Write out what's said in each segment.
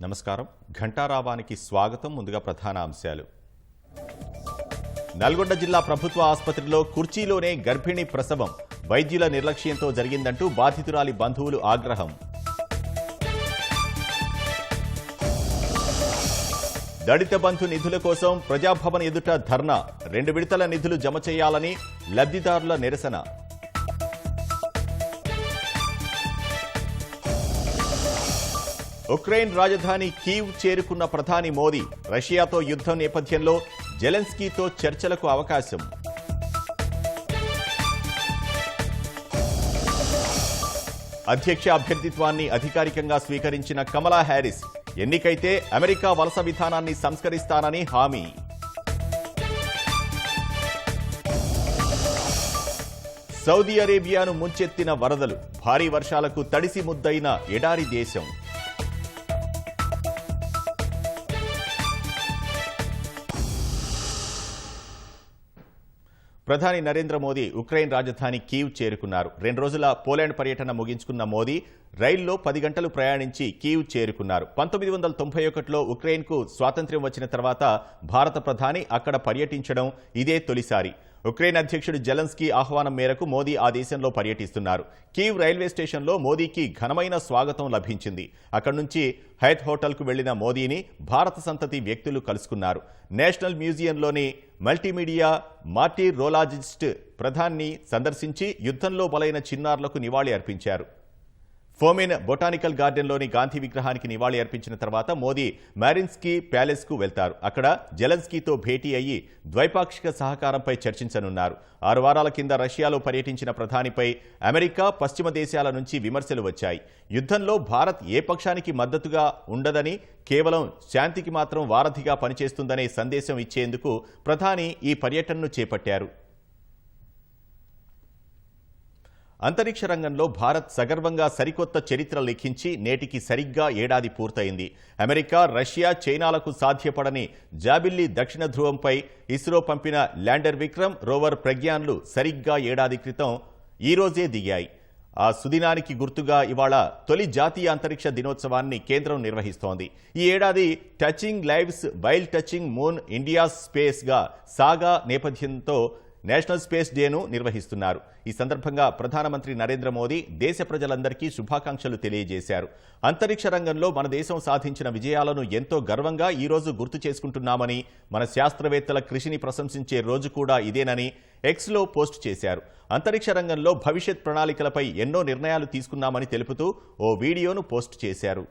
నమస్కారం. ఘంటారావానికి స్వాగతం. ముందుగా ప్రధాన అంశాలు. నల్గొండ జిల్లా ప్రభుత్వ ఆసుపత్రిలో కుర్చీలోనే గర్భిణీ ప్రసవం. వైద్యుల నిర్లక్ష్యంతో జరిగిందంటూ బాధితురాలి బంధువులు ఆగ్రహం. దళిత బంధు నిధుల కోసం ప్రజాభవన్ ఎదుట ధర్నా. 2 విడతల నిధులు జమ చేయాలని లబ్ధిదారుల నిరసన. ఉక్రెయిన్ రాజధాని కీవ్ చేరుకున్న ప్రధాని మోదీ. రష్యాతో యుద్ధం నేపథ్యంలో జెలెన్స్కీతో చర్చలకు అవకాశం. అధ్యక్ష అభ్యర్థిత్వాన్ని అధికారికంగా స్వీకరించిన కమలా హ్యారిస్. ఎన్నికైతే అమెరికా వలస విధానాన్ని సంస్కరిస్తానని హామీ. సౌదీ అరేబియాను ముంచెత్తిన వరదలు. భారీ వర్షాలకు తడిసి ముద్దైన ఎడారి దేశం. ప్రధాని నరేంద్ర మోదీ ఉక్రెయిన్ రాజధాని కీవ్ చేరుకున్నారు. 2 రోజుల పోలాండ్ పర్యటన ముగించుకున్న మోదీ రైల్లో 10 గంటలు ప్రయాణించి కీవ్ చేరుకున్నారు. 1991లో ఉక్రెయిన్కు స్వాతంత్ర్యం వచ్చిన తర్వాత భారత ప్రధాని అక్కడ పర్యటించడం ఇదే తొలిసారి. ఉక్రెయిన్ అధ్యక్షుడు జెలెన్స్కీ ఆహ్వానం మేరకు మోదీ ఆ దేశంలో పర్యటిస్తున్నారు. కీవ్ రైల్వే స్టేషన్లో మోదీకి ఘనమైన స్వాగతం లభించింది. అక్కడి నుంచి హయత్ హోటల్కు వెళ్లిన మోదీని భారత సంతతి వ్యక్తులు కలుసుకున్నారు. నేషనల్ మ్యూజియంలోని మల్టీమీడియా మార్టిరోలాజిస్ట్ ప్రధాని సందర్శించి యుద్ధంలో బలైన చిన్నారులకు నివాళి అర్పించారు. ఫోమెన్ బొటానికల్ గార్డెన్లోని గాంధీ విగ్రహానికి నివాళి అర్పించిన తర్వాత మోదీ మారిన్స్కీ ప్యాలెస్కు వెళ్తారు. అక్కడ జెలెన్స్కీతో భేటీ అయ్యి ద్వైపాక్షిక సహకారంపై చర్చించనున్నారు. 6 వారాల కింద రష్యాలో పర్యటించిన ప్రధానిపై అమెరికా, పశ్చిమ దేశాల నుంచి విమర్శలు వచ్చాయి. యుద్ధంలో భారత్ ఏ పక్షానికి మద్దతుగా ఉండదని, కేవలం శాంతికి మాత్రం వారధిగా పనిచేస్తుందనే సందేశం ఇచ్చేందుకు ప్రధాని ఈ పర్యటనను చేపట్టారు. అంతరిక్ష రంగంలో భారత్ సగర్వంగా సరికొత్త చరిత్ర లిఖించి నేటికి సరిగ్గా ఏడాది పూర్తయింది. అమెరికా, రష్యా, చైనాలకు సాధ్యపడని జాబిల్లి దక్షిణ ధ్రువంపై ఇస్రో పంపిన ల్యాండర్ విక్రమ్, రోవర్ ప్రజ్ఞాన్లు సరిగ్గా ఏడాది క్రితం ఈ రోజే దిగాయి. ఆ సుదినానికి గుర్తుగా ఇవాళ తొలి జాతీయ అంతరిక్ష దినోత్సవాన్ని కేంద్రం నిర్వహిస్తోంది. ఈ ఏడాది touching lives while touching moon India స్పేస్గా సాగా నేపథ్యంతో నేషనల్ స్పేస్ డేను నిర్వహిస్తున్నారు. ఈ సందర్భంగా ప్రధానమంత్రి నరేంద్ర మోదీ దేశ ప్రజలందరికీ శుభాకాంక్షలు తెలియజేశారు. అంతరిక్ష రంగంలో మన దేశం సాధించిన విజయాలను ఎంతో గర్వంగా ఈ రోజు గుర్తు చేసుకుంటున్నామని, మన శాస్త్రవేత్తల కృషిని ప్రశంసించే రోజు కూడా ఇదేనని ఎక్స్లో పోస్ట్ చేశారు. అంతరిక్ష రంగంలో భవిష్యత్ ప్రణాళికలపై ఎన్నో నిర్ణయాలు తీసుకున్నామని తెలుపుతూ ఓ వీడియోను పోస్ట్ చేశారు.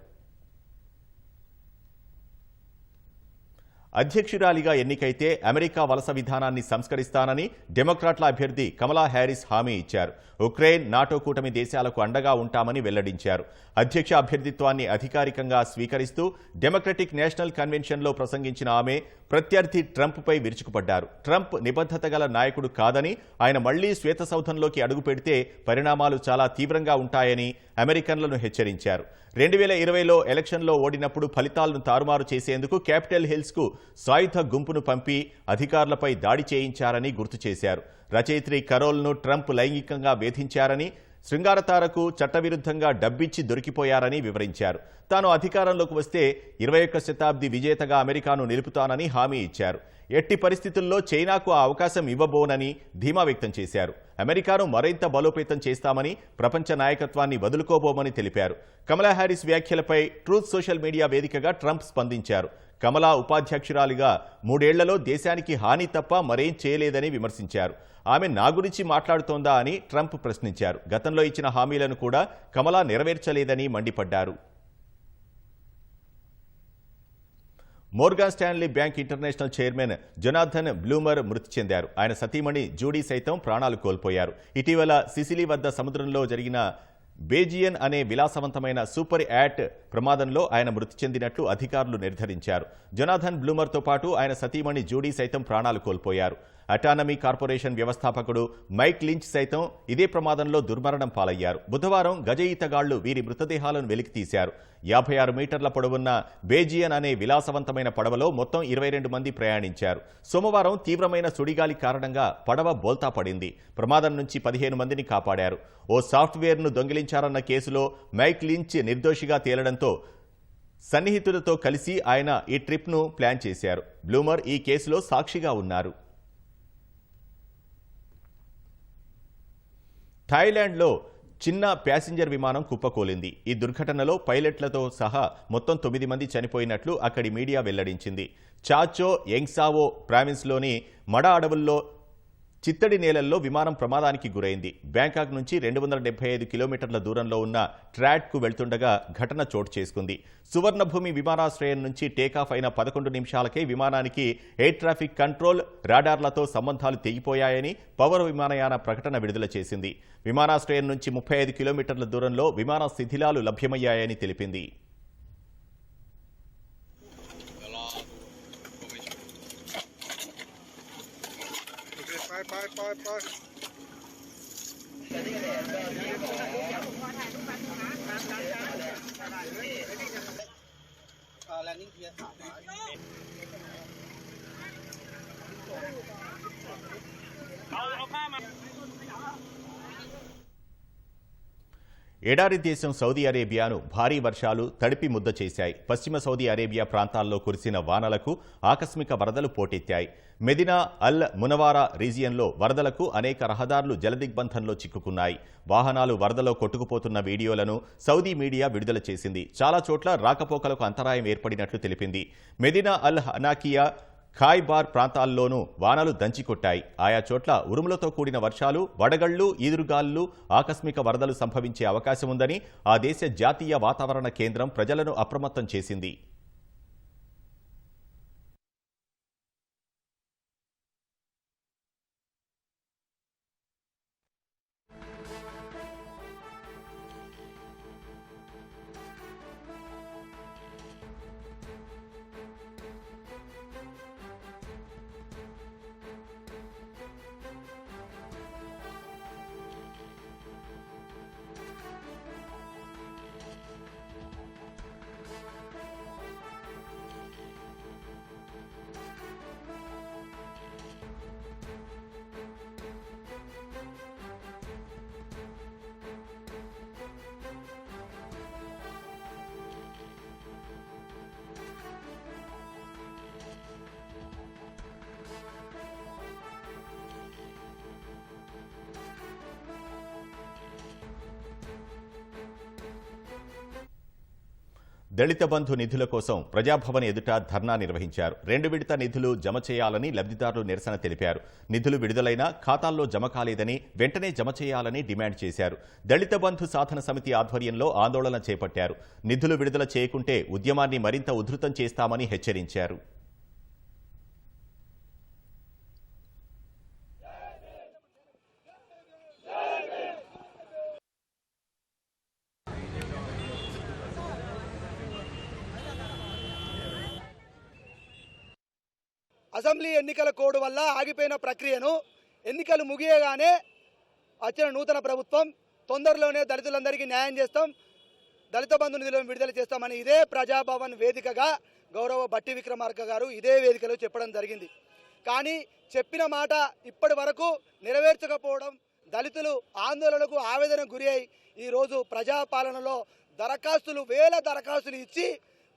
అధ్యక్షురాలిగా ఎన్నికైతే అమెరికా వలస విధానాన్ని సంస్కరిస్తానని డెమోక్రాట్ల అభ్యర్థి కమలా హ్యారిస్ హామీ ఇచ్చారు. ఉక్రెయిన్, నాటో కూటమి దేశాలకు అండగా ఉంటామని వెల్లడించారు. అధ్యక్ష అభ్యర్థిత్వాన్ని అధికారికంగా స్వీకరిస్తూ డెమోక్రటిక్ నేషనల్ కన్వెన్షన్లో ప్రసంగించిన ఆమె ప్రత్యర్థి ట్రంప్పై విరుచుకుపడ్డారు. ట్రంప్ నిబద్ధత గల నాయకుడు కాదని, ఆయన మళ్లీ శ్వేతసౌధంలోకి అడుగు పెడితే పరిణామాలు చాలా తీవ్రంగా ఉంటాయని అమెరికన్లను హెచ్చరించారు. 2020లో ఎలక్షన్లో ఓడినప్పుడు ఫలితాలను తారుమారు చేసేందుకు క్యాపిటల్ హిల్స్కు సాయుధ గుంపును పంపి అధికారులపై దాడి చేయించారని గుర్తు చేశారు. రచయిత్రి కరోల్ను ట్రంప్ లైంగికంగా వేధించారని, శృంగారతారకు చట్టవిరుద్ధంగా డబ్బిచ్చి దొరికిపోయారని వివరించారు. తాను అధికారంలోకి వస్తే 21వ శతాబ్ది విజేతగా అమెరికాను నిలుపుతానని హామీ ఇచ్చారు. ఎట్టి పరిస్థితుల్లో చైనాకు ఆ అవకాశం ఇవ్వబోనని ధీమా వ్యక్తం చేశారు. అమెరికాను మరింత బలోపేతం చేస్తామని, ప్రపంచ నాయకత్వాన్ని వదులుకోబోమని తెలిపారు. కమలా హ్యారిస్ వ్యాఖ్యలపై ట్రూత్ సోషల్ మీడియా వేదికగా ట్రంప్ స్పందించారు. కమలా ఉపాధ్యక్షురాలిగా 3 ఏళ్లలో దేశానికి హాని తప్ప మరేం చేయలేదని విమర్శించారు. ఆమె నా గురించి మాట్లాడుతోందా అని ట్రంప్ ప్రశ్నించారు. గతంలో ఇచ్చిన హామీలను కూడా కమలా నెరవేర్చలేదని మండిపడ్డారు. Morgan Stanley bank international chairman Jonathan bloomer మృతి చెందారు. ఆయన సతీమణి జూడీ సైతం ప్రాణాలు కోల్పోయారు. ఇటీవల సిసిలీ వద్ద సముద్రంలో జరిగిన బేజియన్ అనే విలాసవంతమైన సూపర్ యాట్ ప్రమాదంలో ఆయన మృతి చెందినట్లు అధికారులు నిర్ధారించారు. జొనాథన్ బ్లూమర్తో పాటు ఆయన సతీమణి జూడీ సైతం ప్రాణాలు కోల్పోయారు. అటానమీ కార్పొరేషన్ వ్యవస్థాపకుడు మైక్ లించ్ సైతం ఇదే ప్రమాదంలో దుర్మరణం పాలయ్యారు. బుధవారం గజ ఈతగాళ్లు వీరి మృతదేహాలను వెలికితీశారు. 56 మీటర్ల పొడవున్న బేజియన్ అనే విలాసవంతమైన పడవలో మొత్తం 22 మంది ప్రయాణించారు. సోమవారం తీవ్రమైన సుడిగాలి కారణంగా పడవ బోల్తా పడింది. ప్రమాదం నుంచి 15 మందిని కాపాడారు. ఓ సాఫ్ట్వేర్ను దొంగిలించారన్న కేసులో మైక్ లించ్ నిర్దోషిగా తేలడంతో సన్నిహితులతో కలిసి ఆయన ఈ ట్రిప్ను ప్లాన్ చేశారు. బ్లూమర్ ఈ కేసులో సాక్షిగా ఉన్నారు. థాయిలాండ్లో చిన్న ప్యాసింజర్ విమానం కుప్పకూలింది. ఈ దుర్ఘటనలో పైలట్లతో సహా మొత్తం 9 మంది చనిపోయినట్లు అక్కడి మీడియా వెల్లడించింది. చాచో యంగ్సావో ప్రావిన్స్లోని మడ అడవుల్లో చిత్తడి నేలల్లో విమానం ప్రమాదానికి గురైంది. బ్యాంకాక్ నుంచి 275 కిలోమీటర్ల దూరంలో ఉన్న ట్రాడ్కు వెళ్తుండగా ఘటన చోటు చేసుకుంది. సువర్ణభూమి విమానాశ్రయం నుంచి టేకాఫ్ అయిన 11 నిమిషాలకే విమానానికి ఎయిర్ ట్రాఫిక్ కంట్రోల్ రాడార్లతో సంబంధాలు తెగిపోయాయని పౌర విమానయాన ప్రకటన విడుదల చేసింది. విమానాశ్రయం నుంచి 35 కిలోమీటర్ల దూరంలో విమాన శిథిలాలు లభ్యమయ్యాయని తెలిపింది. ఎడారి దేశం సౌదీ అరేబియాను భారీ వర్షాలు తడిపి ముద్ద చేశాయి. పశ్చిమ సౌదీ అరేబియా ప్రాంతాల్లో కురిసిన వానలకు ఆకస్మిక వరదలు పోటెత్తాయి. మెదినా అల్ మునవారా రీజియన్లో వరదలకు అనేక రహదారులు జలదిగ్బంధంలో చిక్కుకున్నాయి. వాహనాలు వరదలో కొట్టుకుపోతున్న వీడియోలను సౌదీ మీడియా విడుదల చేసింది. చాలా చోట్ల రాకపోకలకు అంతరాయం ఏర్పడినట్లు తెలిపింది. మెదినా అల్ హనాకియా ఖాయ్బార్ ప్రాంతాల్లోనూ వానలు దంచికొట్టాయి. ఆయా చోట్ల ఉరుములతో కూడిన వర్షాలు, వడగళ్లు, ఈదురుగాలులు, ఆకస్మిక వరదలు సంభవించే అవకాశం ఉందని ఆ దేశ జాతీయ వాతావరణ కేంద్రం ప్రజలను అప్రమత్తం చేసింది. దళిత బంధు నిధుల కోసం ప్రజాభవన్ ఎదుట ధర్నా నిర్వహించారు. 2 విడత నిధులు జమ చేయాలని లబ్ధిదారులు నిరసన తెలిపారు. నిధులు విడుదలైనా ఖాతాల్లో జమ కాలేదని, వెంటనే జమ చేయాలని డిమాండ్ చేశారు. దళిత బంధు సాధన సమితి ఆధ్వర్యంలో ఆందోళన చేపట్టారు. నిధులు విడుదల చేయకుంటే ఉద్యమాన్ని మరింత ఉధృతం చేస్తామని హెచ్చరించారు. అసెంబ్లీ ఎన్నికల కోడ్ వల్ల ఆగిపోయిన ప్రక్రియను ఎన్నికలు ముగియగానే వచ్చిన నూతన ప్రభుత్వం తొందరలోనే దళితులందరికీ న్యాయం చేస్తాం, దళిత బంధు నిధులను విడుదల చేస్తామని ఇదే ప్రజాభవన్ వేదికగా గౌరవ బట్టి విక్రమార్క గారు ఇదే వేదికలో చెప్పడం జరిగింది. కానీ చెప్పిన మాట ఇప్పటి వరకు నెరవేర్చకపోవడం దళితులు ఆందోళనకు ఆవేదనకు గురి అయి ఈరోజు ప్రజాపాలనలో వేల దరఖాస్తులు ఇచ్చి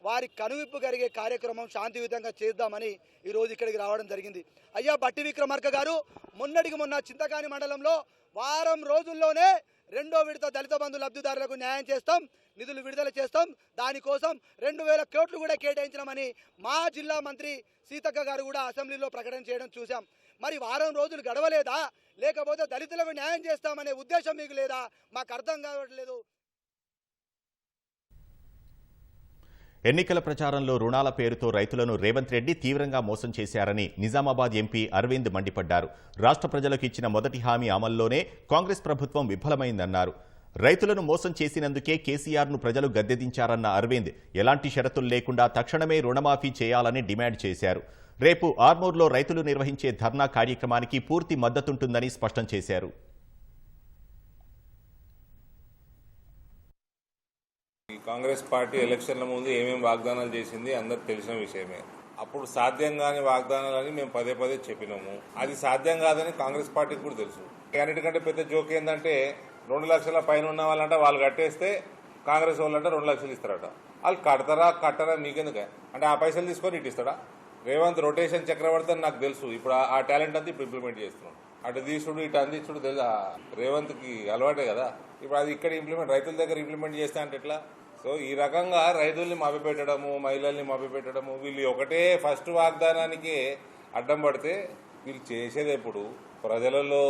వారి కనువిప్పు కలిగే కార్యక్రమం శాంతియుతంగా చేద్దామని ఈరోజు ఇక్కడికి రావడం జరిగింది. అయ్యా బట్టి విక్రమార్క గారు, మొన్నటికి మొన్న చింతకాని మండలంలో వారం రోజుల్లోనే 2వ విడత దళిత బంధు లబ్ధిదారులకు న్యాయం చేస్తాం, నిధులు విడుదల చేస్తాం, దానికోసం 2000 కోట్లు కూడా కేటాయించమని మా జిల్లా మంత్రి సీతక్క గారు కూడా అసెంబ్లీలో ప్రకటన చేయడం చూసాం. మరి వారం రోజులు గడవలేదా, లేకపోతే దళితులకు న్యాయం చేస్తామనే ఉద్దేశం మీకు లేదా? మాకు అర్థం కావట్లేదు. ఎన్నికల ప్రచారంలో రుణాల పేరుతో రైతులను రేవంత్ రెడ్డి తీవ్రంగా మోసం చేశారని నిజామాబాద్ ఎంపీ అరవింద్ మండిపడ్డారు. రాష్ట్ర ప్రజలకు ఇచ్చిన మొదటి హామీ అమల్లోనే కాంగ్రెస్ ప్రభుత్వం విఫలమైందన్నారు. రైతులను మోసం చేసినందుకే కేసీఆర్ను ప్రజలు గద్దెదించారన్న అరవింద్ ఎలాంటి షరతులు లేకుండా తక్షణమే రుణమాఫీ చేయాలని డిమాండ్ చేశారు. రేపు ఆర్మూర్లో రైతులు నిర్వహించే ధర్నా కార్యక్రమానికి పూర్తి మద్దతుంటుందని స్పష్టం చేశారు. కాంగ్రెస్ పార్టీ ఎలక్షన్ల ముందు ఏమేమి వాగ్దానాలు చేసింది అందరికి తెలిసిన విషయమే. అప్పుడు సాధ్యం కాని వాగ్దానాలని మేము పదే చెప్పినాము. అది సాధ్యం కాదని కాంగ్రెస్ పార్టీకి కూడా తెలుసు. అన్నిటికంటే పెద్ద జోక్ ఏంటంటే 2 లక్షల పైన ఉన్న వాళ్ళంట వాళ్ళు కట్టేస్తే కాంగ్రెస్ వాళ్ళంట 2 లక్షలు ఇస్తారట. వాళ్ళు కట్టరా మీకెందుకే అంటే ఆ పైసలు తీసుకొని ఇటు ఇస్తాడా? రేవంత్ రొటేషన్ చక్రవర్తి అని నాకు తెలుసు. ఇప్పుడు ఆ టాలెంట్ అంతా ఇప్పుడు ఇంప్లిమెంట్ చేస్తున్నాడు. అటు తీసుడు ఇటు అందించుడు తెలుసు రేవంత్కి అలవాటే కదా. ఇప్పుడు అది ఇక్కడ రైతుల దగ్గర ఇంప్లిమెంట్ చేస్తే అంటే ఎట్లా? సో ఈ రకంగా రైతుల్ని మభ్యపెట్టడము, మహిళల్ని మభ్యపెట్టడము, వీళ్ళు ఒకటే ఫస్ట్ వాగ్దానానికి అడ్డం పడితే వీళ్ళు చేసేది ఎప్పుడు? ప్రజలలో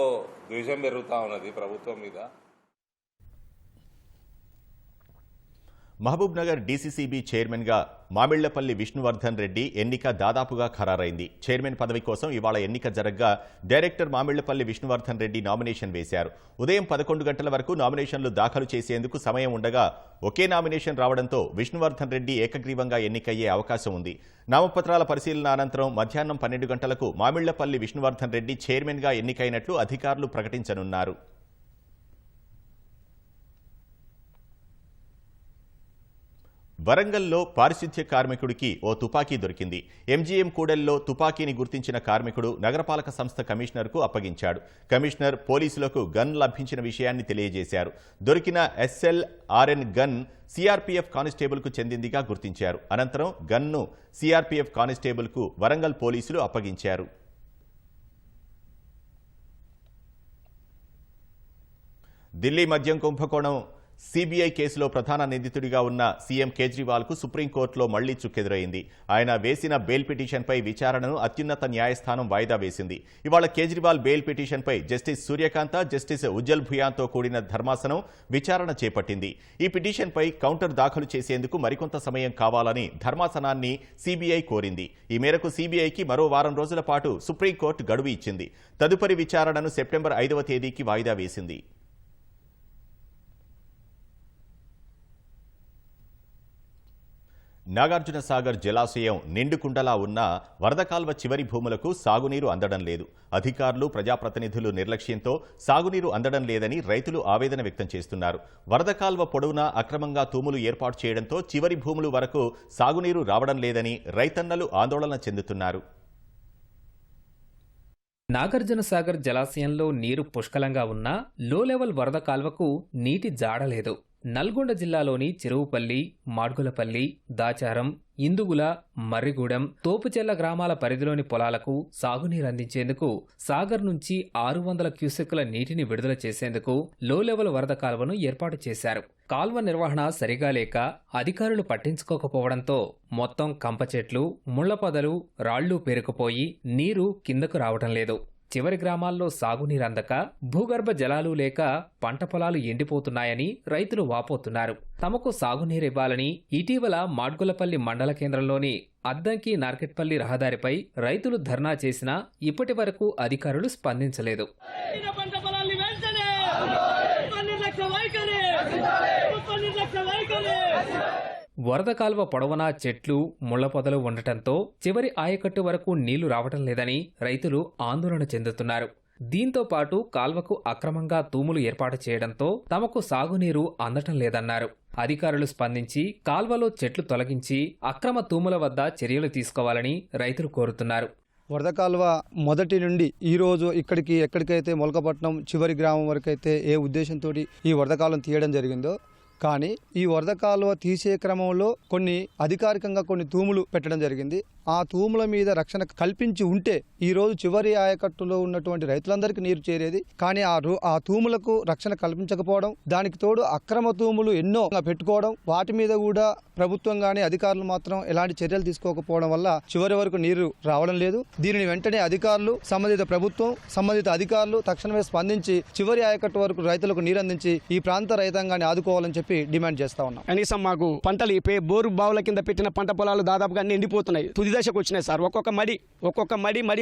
ద్వేషం పెరుగుతూ ఉన్నది ప్రభుత్వం మీద. మహబూబ్ నగర్ డీసీసీబీ చైర్మన్గా మామిళ్లపల్లి విష్ణువర్ధన్ రెడ్డి ఎన్నిక దాదాపుగా ఖరారైంది. చైర్మన్ పదవి కోసం ఇవాళ ఎన్నిక జరగ్గా డైరెక్టర్ మామిళ్లపల్లి విష్ణువర్ధన్ రెడ్డి నామినేషన్ వేశారు. ఉదయం 11 గంటల వరకు నామినేషన్లు దాఖలు చేసేందుకు సమయం ఉండగా ఒకే నామినేషన్ రావడంతో విష్ణువర్ధన్ రెడ్డి ఏకగ్రీవంగా ఎన్నికయ్యే అవకాశం ఉంది. నామపత్రాల పరిశీలన అనంతరం మధ్యాహ్నం 12 గంటలకు మామిళ్లపల్లి విష్ణువర్ధన్ రెడ్డి చైర్మన్గా ఎన్నికైనట్లు అధికారులు ప్రకటించనున్నారు. వరంగల్లో పారిశుధ్య కార్మికుడికి ఓ తుపాకీ దొరికింది. ఎంజీఎం కూడలిలో తుపాకీని గుర్తించిన కార్మికుడు నగరపాలక సంస్థ కమిషనర్కు అప్పగించాడు. కమిషనర్ పోలీసులకు గన్ లభించిన విషయాన్ని తెలియజేశారు. దొరికిన SLRN గన్ సిఆర్పీఎఫ్ కానిస్టేబుల్కు చెందిందిగా గుర్తించారు. అనంతరం గన్ను సిఆర్పీఎఫ్ కానిస్టేబుల్కు వరంగల్ పోలీసులు అప్పగించారు. ఢిల్లీ మద్యం కుంభకోణం సిబిఐ కేసులో ప్రధాన నిందితుడిగా ఉన్న సీఎం కేజ్రీవాల్కు సుప్రీంకోర్టులో మళ్లీ చుక్కెదురైంది. ఆయన వేసిన బెయిల్ పిటిషన్పై విచారణను అత్యున్నత న్యాయస్థానం వాయిదా వేసింది. ఇవాళ కేజ్రీవాల్ బెయిల్ పిటిషన్పై జస్టిస్ సూర్యకాంత, జస్టిస్ ఉజ్జల్ భుయాన్తో కూడిన ధర్మాసనం విచారణ చేపట్టింది. ఈ పిటిషన్పై కౌంటర్ దాఖలు చేసేందుకు మరికొంత సమయం కావాలని ధర్మాసనాన్ని సిబిఐ కోరింది. ఈ మేరకు సిబిఐకి మరో వారం రోజుల పాటు సుప్రీంకోర్టు గడువు ఇచ్చింది. తదుపరి విచారణను సెప్టెంబర్ 5వ తేదీకి వాయిదా వేసింది. నాగార్జున సాగర్ జలాశయం నిండుకుండలా ఉన్న వరద కాల్వ చివరి భూములకు సాగునీరు అందడం లేదు. అధికారులు, ప్రజాప్రతినిధులు నిర్లక్ష్యంతో సాగునీరు అందడం లేదని రైతులు ఆవేదన వ్యక్తం చేస్తున్నారు. వరద కాల్వ పొడవునా అక్రమంగా తూములు ఏర్పాటు చేయడంతో చివరి భూములు వరకు సాగునీరు రావడం లేదని రైతన్నలు ఆందోళన చెందుతున్నారు. నాగార్జున సాగర్ జలాశయంలో నీరు పుష్కలంగా ఉన్నా లో లెవెల్ వరద కాల్వకు నీటి జాడలేదు. నల్గొండ జిల్లాలోని చెరువుపల్లి, మాడ్గులపల్లి, దాచారం, ఇందుగుల, మర్రిగూడెం, తోపుచెల్ల గ్రామాల పరిధిలోని పొలాలకు సాగునీరందించేందుకు సాగర్ నుంచి 600 క్యూసెక్కుల నీటిని విడుదల చేసేందుకు లో లెవెల్ వరద కాల్వను ఏర్పాటు చేశారు. కాల్వ నిర్వహణ సరిగా లేక అధికారులు పట్టించుకోకపోవడంతో మొత్తం కంప చెట్లు, ముళ్లపొదలు, రాళ్లు పేరుకుపోయి నీరు కిందకు రావటం లేదు. చివరి గ్రామాల్లో సాగునీరందక భూగర్భ జలాలు లేక పంట పొలాలు ఎండిపోతున్నాయని రైతులు వాపోతున్నారు. తమకు సాగునీరివ్వాలని ఇటీవల మాడ్గులపల్లి మండల కేంద్రంలోని అద్దంకి నార్కెట్పల్లి రహదారిపై రైతులు ధర్నా చేసినా ఇప్పటి వరకు అధికారులు స్పందించలేదు. వరద కాల్వ పొడవునా చెట్లు, ముళ్లపొదలు ఉండటంతో చివరి ఆయకట్టు వరకు నీళ్లు రావటం లేదని రైతులు ఆందోళన చెందుతున్నారు. దీంతో పాటు కాల్వకు అక్రమంగా తూములు ఏర్పాటు చేయడంతో తమకు సాగునీరు అందటం లేదన్నారు. అధికారులు స్పందించి కాల్వలో చెట్లు తొలగించి అక్రమ తూముల వద్ద చర్యలు తీసుకోవాలని రైతులు కోరుతున్నారు. వరద కాలువ మొదటి నుండి ఈ రోజు ఎక్కడికైతే మొలకపట్నం చివరి గ్రామం వరకైతే ఏ ఉద్దేశంతో ఈ వరద కాలువను తీయడం జరిగిందో, కానీ ఈ వరద కాలువ తీసే క్రమంలో కొన్ని అధికారికంగా కొన్ని తూములు పెట్టడం జరిగింది. ఆ తూముల మీద రక్షణ కల్పించి ఉంటే ఈ రోజు చివరి ఆయకట్టులో ఉన్నటువంటి రైతులందరికీ నీరు చేరేది. కానీ ఆ తూములకు రక్షణ కల్పించకపోవడం, దానికి తోడు అక్రమ తూములు ఎన్నో పెట్టుకోవడం, వాటి మీద కూడా ప్రభుత్వం కానీ అధికారులు మాత్రం ఎలాంటి చర్యలు తీసుకోకపోవడం వల్ల చివరి వరకు నీరు రావడం లేదు. దీనిని వెంటనే అధికారులు, సంబంధిత ప్రభుత్వం, సంబంధిత అధికారులు తక్షణమే స్పందించి చివరి ఆయకట్టు వరకు రైతులకు నీరు అందించి ఈ ప్రాంత రైతాంగాన్ని ఆదుకోవాలని చెప్పి డిమాండ్ చేస్తా ఉన్నాం. కనీసం మాకు పంటలు బోరు బావుల కింద పెట్టిన పంట పొలాలు దాదాపుగా అన్ని ఎండిపోతున్నాయి. తుది దశకు వచ్చినాయి సార్. ఒక్కొక్క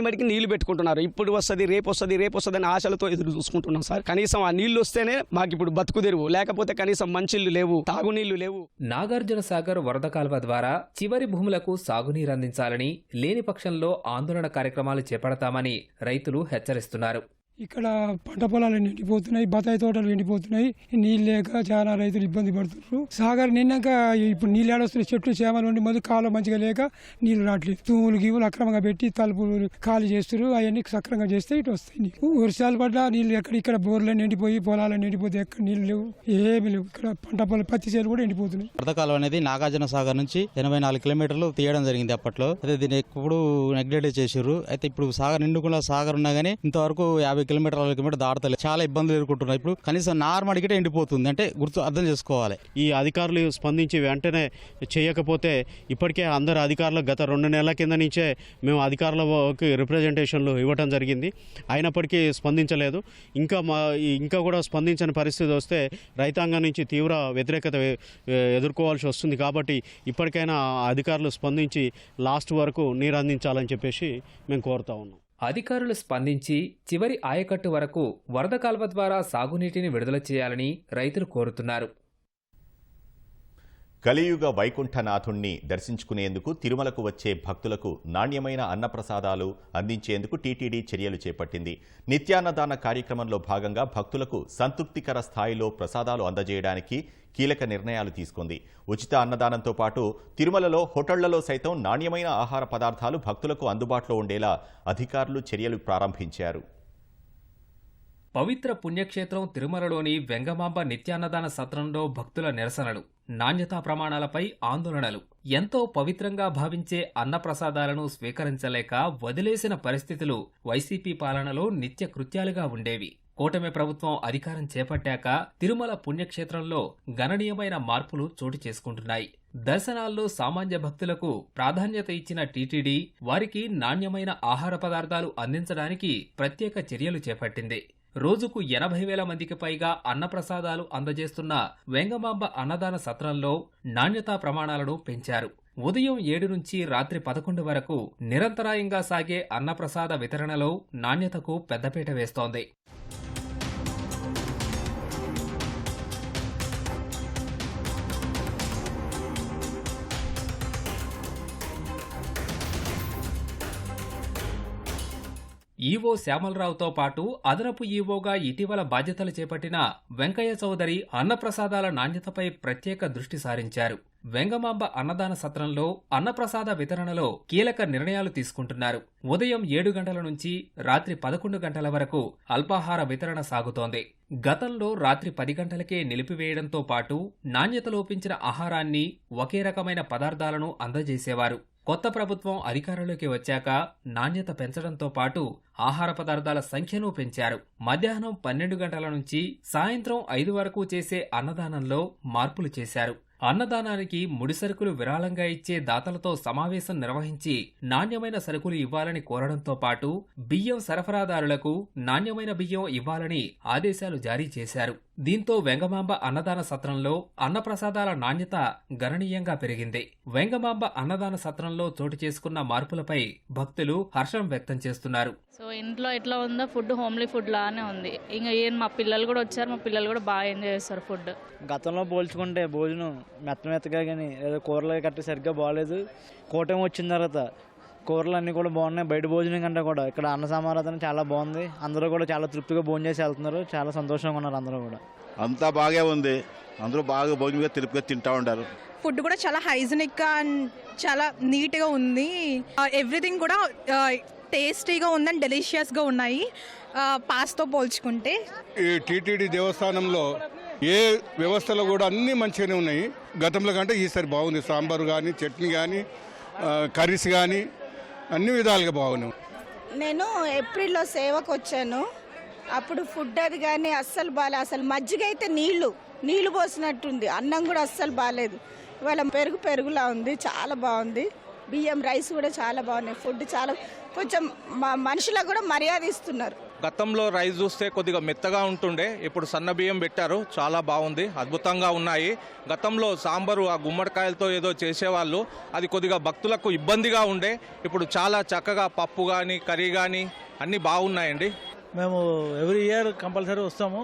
మడికి నీళ్లు పెట్టుకుంటున్నారు. ఇప్పుడు వస్తుంది, రేపు వస్తుంది అని ఆశలతో ఎదురు చూసుకుంటున్నాం సార్. కనీసం ఆ నీళ్లు వస్తేనే మాకు ఇప్పుడు బతుకు తెరువు, లేకపోతే కనీసం మంచిళ్ళు లేవు, తాగునీళ్లు లేవు. నాగార్జున సాగర్ వరద కాల్వ ద్వారా చివరి భూములకు సాగునీరు అందించాలని, లేని పక్షంలో ఆందోళన కార్యక్రమాలు చేపడతామని రైతులు హెచ్చరిస్తున్నారు. ఇక్కడ పంట పొలాలు నిండిపోతున్నాయి, బత్తాయి తోటలు ఎండిపోతున్నాయి. నీళ్ళు లేక చాలా రైతులు ఇబ్బంది పడుతున్నారు. సాగర్ నిన్నాక ఇప్పుడు నీళ్ళు ఏడొస్తున్నాయి, చెట్లు చేమలు ఉండి మొదలు కాలం మంచిగా లేక నీళ్లు రావట్లేదు. తూములు గీవులు అక్రమంగా పెట్టి తలుపులు ఖాళీ చేస్తారు. అవన్నీ సక్రంగా చేస్తే ఇటు వస్తాయి. నీకు వర్షాలు పడ్డా నీళ్ళు ఇక్కడ బోర్లను ఎండిపోయి పొలాలను ఎండిపోతే ఎక్కడ నీళ్ళు లేవు, ఏమి లేవు. ఇక్కడ పంట పొలం పత్తి చేలు కూడా ఎండిపోతున్నాయి. వరదకాలం అనేది నాగార్జున సాగర్ నుంచి 84 కిలోమీటర్లు తీయడం జరిగింది అప్పట్లో. అయితే దీన్ని ఎప్పుడు నెగ్లెక్ట్ చేసారు. అయితే ఇప్పుడు సాగర్ నిండుకున్న సాగర్ ఉన్నా గానీ ఇంతవరకు 50 కిలోమీటర్ 40 కిలోమీటర్ దాడతలేదు. చాలా ఇబ్బందులు ఎదుర్కొంటున్నారు. ఇప్పుడు కనీసం నార్మడిగిటే ఎండిపోతుంది. అంటే గుర్తు అర్థం చేసుకోవాలి. ఈ అధికారులు స్పందించి వెంటనే చేయకపోతే ఇప్పటికే అందరు అధికారులు గత 2 నెలల కింద నుంచే మేము అధికారులకి రిప్రజెంటేషన్లు ఇవ్వడం జరిగింది. అయినప్పటికీ స్పందించలేదు. ఇంకా కూడా స్పందించని పరిస్థితి వస్తే రైతాంగం నుంచి తీవ్ర వ్యతిరేకత ఎదుర్కోవాల్సి వస్తుంది. కాబట్టి ఇప్పటికైనా అధికారులు స్పందించి లాస్ట్ వరకు నీరు అందించాలని చెప్పేసి మేము కోరుతా ఉన్నాం. అధికారులు స్పందించి చివరి ఆయకట్టు వరకు వరద కాల్వ ద్వారా సాగునీటిని విడుదల చేయాలని రైతులు కోరుతున్నారు. కలియుగ వైకుంఠనాథుణ్ణి దర్శించుకునేందుకు తిరుమలకు వచ్చే భక్తులకు నాణ్యమైన అన్నప్రసాదాలు అందించేందుకు టీటీడీ చర్యలు చేపట్టింది. నిత్యాన్నదాన కార్యక్రమంలో భాగంగా భక్తులకు సంతృప్తికర స్థాయిలో ప్రసాదాలు అందజేయడానికి కీలక నిర్ణయాలు తీసుకుంది. ఉచిత అన్నదానంతో పాటు తిరుమలలో హోటళ్లలో సైతం నాణ్యమైన ఆహార పదార్థాలు భక్తులకు అందుబాటులో ఉండేలా అధికారులు చర్యలు ప్రారంభించారు. పవిత్ర పుణ్యక్షేత్రం తిరుమలలోని వెంగమాంబ నిత్యాన్నదాన సత్రంలో భక్తుల నిరసనలు, నాణ్యతా ప్రమాణాలపై ఆందోళనలు, ఎంతో పవిత్రంగా భావించే అన్నప్రసాదాలను స్వీకరించలేక వదిలేసిన పరిస్థితులు వైసీపీ పాలనలో నిత్య కృత్యాలుగా ఉండేవి. కూటమి ప్రభుత్వం అధికారం చేపట్టాక తిరుమల పుణ్యక్షేత్రంలో గణనీయమైన మార్పులు చోటు చేసుకుంటున్నాయి. దర్శనాల్లో సామాన్య భక్తులకు ప్రాధాన్యత ఇచ్చిన టీటీడీ వారికి నాణ్యమైన ఆహార పదార్థాలు అందించడానికి ప్రత్యేక చర్యలు చేపట్టింది. రోజుకు 80,000 మందికి పైగా అన్నప్రసాదాలు అందజేస్తున్న వెంగమాంబ అన్నదాన సత్రంలో నాణ్యతా ప్రమాణాలను పెంచారు. ఉదయం 7 నుంచి రాత్రి 11 వరకు నిరంతరాయంగా సాగే అన్నప్రసాద వితరణలో నాణ్యతకు పెద్దపీట వేస్తోంది. ఈవో శ్యామలరావుతో పాటు అదనపు ఈవోగా ఇటీవల బాధ్యతలు చేపట్టిన వెంకయ్య చౌదరి అన్నప్రసాదాల నాణ్యతపై ప్రత్యేక దృష్టి సారించారు. వెంగమాంబ అన్నదాన సత్రంలో అన్నప్రసాద వితరణలో కీలక నిర్ణయాలు తీసుకుంటున్నారు. ఉదయం 7 గంటల నుంచి రాత్రి 11 గంటల వరకు అల్పాహార వితరణ సాగుతోంది. గతంలో రాత్రి 10 గంటలకే నిలిపివేయడంతో పాటు నాణ్యత లోపించిన ఆహారాన్ని, ఒకే రకమైన పదార్థాలను అందజేసేవారు. కొత్త ప్రభుత్వం అధికారంలోకి వచ్చాక నాణ్యత పెంచడంతో పాటు ఆహార పదార్థాల సంఖ్యను పెంచారు. మధ్యాహ్నం 12 గంటల నుంచి సాయంత్రం 5 వరకు చేసే అన్నదానంలో మార్పులు చేశారు. అన్నదానానికి ముడిసరుకులు విరాళంగా ఇచ్చే దాతలతో సమావేశం నిర్వహించి నాణ్యమైన సరుకులు ఇవ్వాలని కోరడంతో పాటు బియ్యం సరఫరాదారులకు నాణ్యమైన బియ్యం ఇవ్వాలని ఆదేశాలు జారీ చేశారు. దీంతో వెంగమాంబ అన్నదాన సత్రంలో అన్నప్రసాదాల నాణ్యత గణనీయంగా పెరిగింది. వెంగమాంబ అన్నదాన సత్రంలో చోటు చేసుకున్న మార్పులపై భక్తులు హర్షం వ్యక్తం చేస్తున్నారు. సో ఇంట్లో ఎట్లా ఉందో ఫుడ్ హోమ్లీ ఫుడ్ లానే ఉంది. ఇంకా మా పిల్లలు కూడా వచ్చారు, మా పిల్లలు కూడా బాగా ఎంజాయ్ చేస్తారు ఫుడ్. గతంలో పోల్చుకుంటే భోజనం మెత్తగా కానీ ఏదో కూరలు కట్టి సరిగ్గా బాగాలేదు. కూటమి వచ్చిన తర్వాత కూరలు అన్నీ కూడా బాగున్నాయి. బయట భోజనం కంటే కూడా ఇక్కడ అన్న సమారాధన చాలా బాగుంది. అందరూ కూడా చాలా తృప్తిగా భోజనం చేసి వెళ్తున్నారు. చాలా సంతోషంగా ఉన్నారు అందరూ కూడా. అంతా బాగా ఉంది. అందరూ బాగా భోజనంగా తిరుపతిగా తింటా ఉంటారు. ఫుడ్ కూడా చాలా హైజీనిక్గా అండ్ చాలా నీట్గా ఉంది. ఎవ్రీథింగ్ కూడా టేస్టీగా ఉందని డెలిషియస్గా ఉన్నాయి పాస్తో పోల్చుకుంటే. ఈ టీటీడీ దేవస్థానంలో ఏ వ్యవస్థలో కూడా అన్నీ మంచిగానే ఉన్నాయి. గతంలో కంటే ఈసారి బాగుంది. సాంబారు కానీ, చట్నీ కానీ, కర్రీస్ కానీ అన్ని విధాలుగా బాగున్నాయి. నేను ఏప్రిల్లో సేవకు వచ్చాను. అప్పుడు ఫుడ్ అది కానీ అస్సలు బాగాలేదు. అసలు మజ్జిగ అయితే నీళ్లు పోసినట్టుంది. అన్నం కూడా అస్సలు బాగాలేదు. ఇవాళ పెరుగులా ఉంది, చాలా బాగుంది. బియ్యం రైస్ కూడా చాలా బాగున్నాయి. ఫుడ్ చాలా కొంచెం మనుషులకు కూడా మర్యాద ఇస్తున్నారు. గతంలో రైస్ చూస్తే కొద్దిగా మెత్తగా ఉంటుండే, ఇప్పుడు సన్న బియ్యం పెట్టారు. చాలా బాగుంది, అద్భుతంగా ఉన్నాయి. గతంలో సాంబారు ఆ గుమ్మడికాయలతో ఏదో చేసేవాళ్ళు, అది కొద్దిగా భక్తులకు ఇబ్బందిగా ఉండే. ఇప్పుడు చాలా చక్కగా పప్పు కానీ కర్రీ కానీ అన్నీ బాగున్నాయండి. మేము ఎవ్రీ ఇయర్ కంపల్సరీ వస్తాము.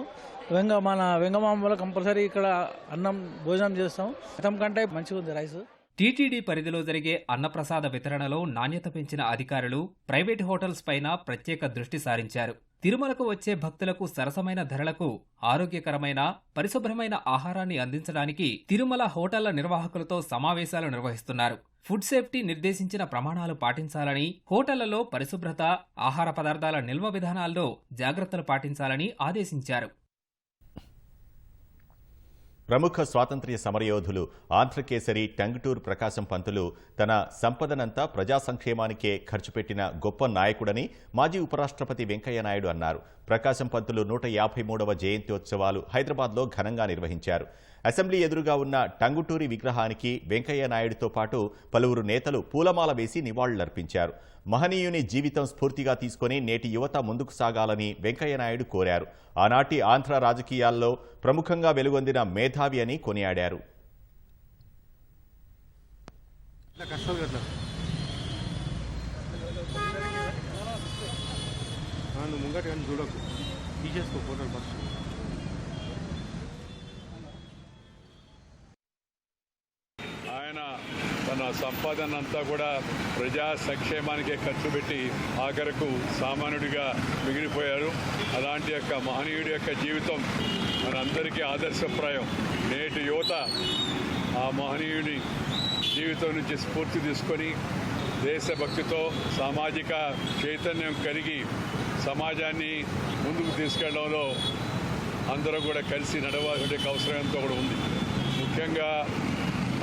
మన వెంగమాంబలో కంపల్సరీ ఇక్కడ అన్నం భోజనం చేస్తాం. గతం కంటే మంచిగా ఉంది రైస్. టీటీడీ పరిధిలో జరిగే అన్నప్రసాద వితరణలో నాణ్యత పెంచిన అధికారులు ప్రైవేట్ హోటల్స్ పైన ప్రత్యేక దృష్టి సారించారు. తిరుమలకు వచ్చే భక్తులకు సరసమైన ధరలకు ఆరోగ్యకరమైన పరిశుభ్రమైన ఆహారాన్ని అందించడానికి తిరుమల హోటళ్ల నిర్వాహకులతో సమావేశాలు నిర్వహిస్తున్నారు. ఫుడ్ సేఫ్టీ నిర్దేశించిన ప్రమాణాలు పాటించాలని, హోటళ్లలో పరిశుభ్రత, ఆహార పదార్థాల నిల్వ విధానాల్లో జాగ్రత్తలు పాటించాలని ఆదేశించారు. ప్రముఖ స్వాతంత్ర్య సమరయోధులు ఆంధ్రకేసరి టంగుటూరు ప్రకాశం పంతులు తన సంపదనంతా ప్రజా సంక్షేమానికే ఖర్చు పెట్టిన గొప్ప నాయకుడని మాజీ ఉపరాష్ట్రపతి వెంకయ్య నాయుడు అన్నారు. ప్రకాశం పంతులు 153వ జయంత్యోత్సవాలు హైదరాబాద్లో ఘనంగా నిర్వహించారు. అసెంబ్లీ ఎదురుగా ఉన్న టంగుటూరి విగ్రహానికి వెంకయ్య నాయుడుతో పాటు పలువురు నేతలు పూలమాల వేసి నివాళులర్పించారు. మహనీయుని జీవితం స్ఫూర్తిగా తీసుకుని నేటి యువత ముందుకు సాగాలని వెంకయ్య నాయుడు కోరారు. ఆనాటి ఆంధ్ర రాజకీయాల్లో ప్రముఖంగా వెలుగొందిన మేధావి అని కొనియాడారు. ఆయన తన సంపాదనంతా కూడా ప్రజా సంక్షేమానికే ఖర్చు పెట్టి ఆఖరకు సామాన్యుడిగా మిగిలిపోయారు. అలాంటి యొక్క మహనీయుడి యొక్క జీవితం మనందరికీ ఆదర్శప్రాయం. నేటి యువత ఆ మహనీయుడి జీవితం నుంచి స్ఫూర్తి తీసుకొని దేశభక్తితో సామాజిక చైతన్యం కలిగి సమాజాన్ని ముందుకు తీసుకెళ్లడంలో అందరూ కూడా కలిసి నడవాల్సిన అవసరం ఎంతో కూడా ఉంది. ముఖ్యంగా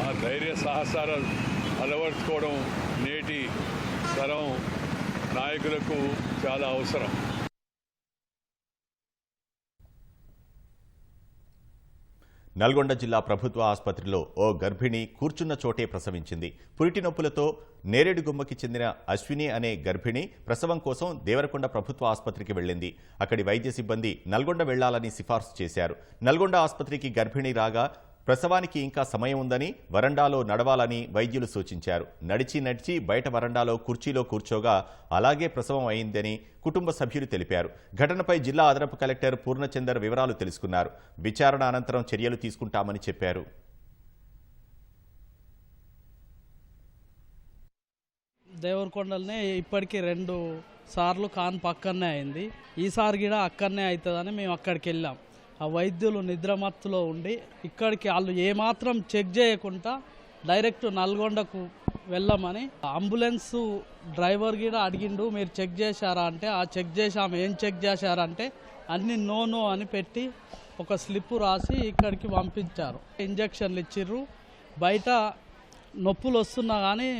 ఆ ధైర్య సాహసాలు అలవర్చుకోవడం నేటి తరం నాయకులకు చాలా అవసరం. నల్గొండ జిల్లా ప్రభుత్వ ఆసుపత్రిలో ఓ గర్భిణి కూర్చున్న చోటే ప్రసవించింది. పురిటి నొప్పులతో నేరేడుగుమ్మకి చెందిన అశ్విని అనే గర్భిణి ప్రసవం కోసం దేవరకొండ ప్రభుత్వ ఆసుపత్రికి వెళ్లింది. అక్కడి వైద్య సిబ్బంది నల్గొండ వెళ్లాలని సిఫార్సు చేశారు. నల్గొండ ఆసుపత్రికి గర్భిణి రాగా ప్రసవానికి ఇంకా సమయం ఉందని, వరండాలో నడవాలని వైద్యులు సూచించారు. నడిచి బయట వరండాలో కుర్చీలో కూర్చోగా అలాగే ప్రసవం అయిందని కుటుంబ సభ్యులు తెలిపారు. ఘటనపై జిల్లా అదనపు కలెక్టర్ పూర్ణచందర్ వివరాలు తెలుసుకున్నారు. విచారణ అనంతరం చర్యలు తీసుకుంటామని చెప్పారు. దేవరకొండలనే ఇప్పటికీ 2 సార్లు కాన్ పక్కనే అయింది. ఈసారి కూడా అక్కడనే అవుతుందని మేము అక్కడికి వెళ్ళాం. ఆ వైద్యులు నిద్రమత్తులో ఉండి ఇక్కడికి వాళ్ళు ఏమాత్రం చెక్ చేయకుండా డైరెక్ట్ నల్గొండకు వెళ్ళమని అంబులెన్స్ డ్రైవర్ కూడా అడిగిండు, మీరు చెక్ చేశారా అంటే ఆ చెక్ చేశాము. ఏం చెక్ చేశారంటే అన్ని నో అని పెట్టి ఒక స్లిప్ రాసి ఇక్కడికి పంపించారు. ఇంజక్షన్లు ఇచ్చిర్రు. బయట నొప్పులు వస్తున్నా కానీ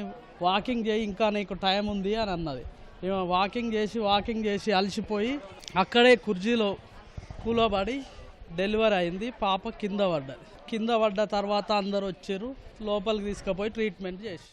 వాకింగ్ చేయి, ఇంకా నీకు టైం ఉంది అని అన్నది. వాకింగ్ చేసి అలసిపోయి అక్కడే కుర్చీలో కూలబడి డెలివరీ అయింది. పాప కింద పడ్డ తర్వాత అందరు వచ్చారు. లోపలికి తీసుకుపోయి ట్రీట్మెంట్ చేసి